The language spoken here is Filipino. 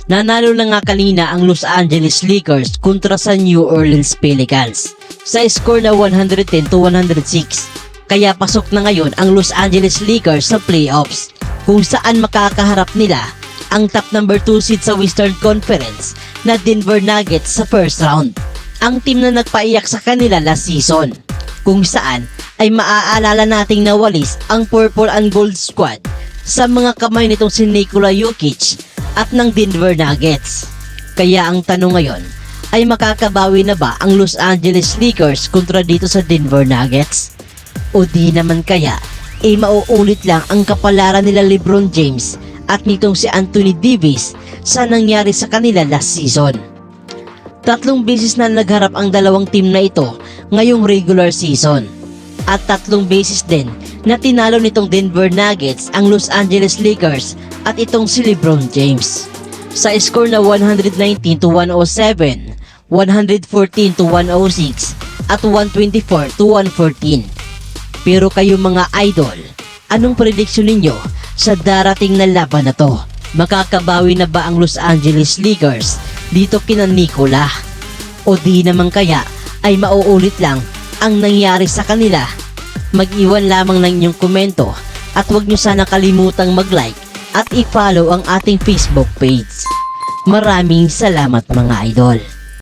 Nanalo na nga kanina ang Los Angeles Lakers kontra sa New Orleans Pelicans sa score na 110-106. Kaya pasok na ngayon ang Los Angeles Lakers sa playoffs, kung saan makakaharap nila ang top number 2 seed sa Western Conference na Denver Nuggets sa first round. Ang team na nagpaiyak sa kanila last season, kung saan ay maaalala nating nawalis ang purple and gold squad sa mga kamay nitong si Nikola Jokic at ng Denver Nuggets. Kaya ang tanong ngayon ay makakabawi na ba ang Los Angeles Lakers kontra dito sa Denver Nuggets? O di naman kaya mauulit lang ang kapalaran nila LeBron James at nitong si Anthony Davis sa nangyari sa kanila last season. 3 beses na nagharap ang dalawang team na ito ngayong regular season, at 3 beses din na tinalo nitong Denver Nuggets ang Los Angeles Lakers at itong si LeBron James sa score na 119-107, 114-106 at 124-114. Pero kayo mga idol, anong prediction ninyo sa darating na laban na to? Makakabawi na ba ang Los Angeles Lakers dito kina Nikola? O di naman kaya ay mauulit lang ang nangyari sa kanila? Mag-iwan lamang ng inyong komento at huwag nyo sana kalimutang mag-like at i-follow ang ating Facebook page. Maraming salamat mga idol.